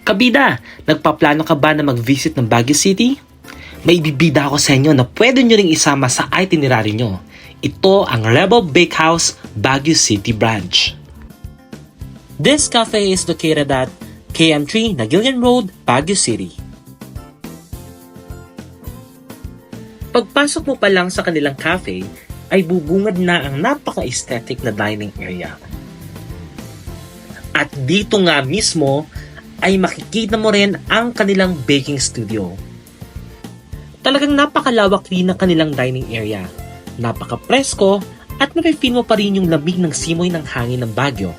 Kabida, nagpaplano ka ba na mag-visit ng Baguio City? May bibida ako sa inyo na pwede nyo ring isama sa itinerary nyo. Ito ang Rebel Bakehouse Baguio City Branch. This cafe is located at KM3 Nagilian Road, Baguio City. Pagpasok mo pa lang sa kanilang cafe, ay bubungad na ang napaka-aesthetic na dining area. At dito nga mismo, ay makikita mo rin ang kanilang baking studio. Talagang napakalawak rin ng kanilang dining area. Napaka-presko at mafe-feel mo pa rin yung lamig ng simoy ng hangin ng Baguio.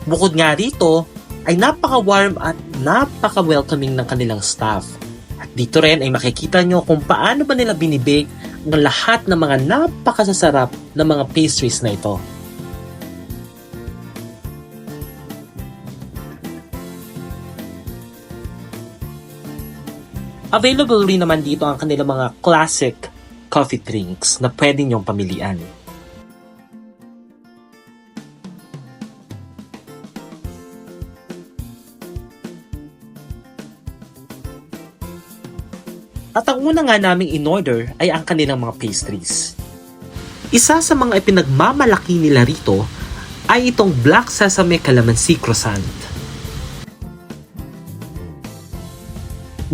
Bukod nga rito, ay napaka-warm at napaka-welcoming ng kanilang staff. At dito rin ay makikita nyo kung paano ba nila binibake ng lahat ng mga napakasasarap na mga pastries na ito. Available rin naman dito ang kanilang mga classic coffee drinks na pwede nyong pamilian. At ang una nga naming in-order ay ang kanilang mga pastries. Isa sa mga ipinagmamalaki nila rito ay itong Black Sesame Calamansi Croissant.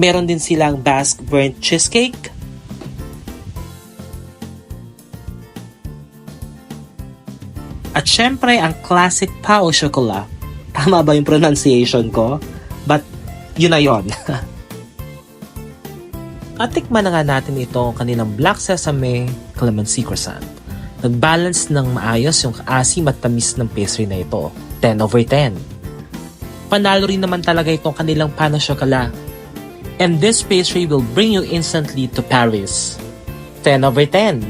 Meron din silang Basque Burnt Cheesecake. At syempre, ang classic Pao Chocolat. Tama ba yung pronunciation ko? But, yun na yun. At tikman na nga natin itong kanilang Black Sesame Calamansi Croissant. Nag-balance ng maayos yung asim at tamis ng pastry na ito. 10 over 10. Panalo rin naman talaga itong kanilang Pain au Chocolat. And this pastry will bring you instantly to Paris. 10 over 10.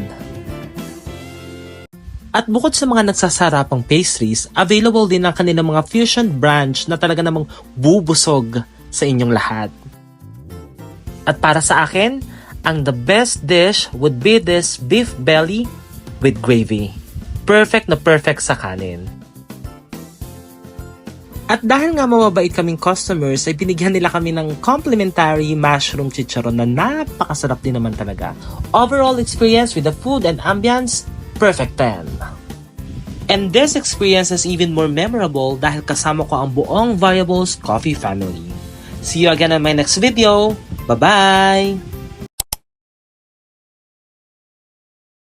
At bukod sa mga nagsasarapang pastries, available din ang kanilang mga fusion branch na talaga namang bubusog sa inyong lahat. At para sa akin, ang the best dish would be this beef belly with gravy. Perfect na perfect sa kanin. At dahil nga mababait kaming customers, ay binigyan nila kami ng complimentary mushroom chicharon na napakasarap din naman talaga. Overall experience with the food and ambience, perfect 10. And this experience is even more memorable dahil kasama ko ang buong Variables Coffee family. See you again in my next video. Bye-bye!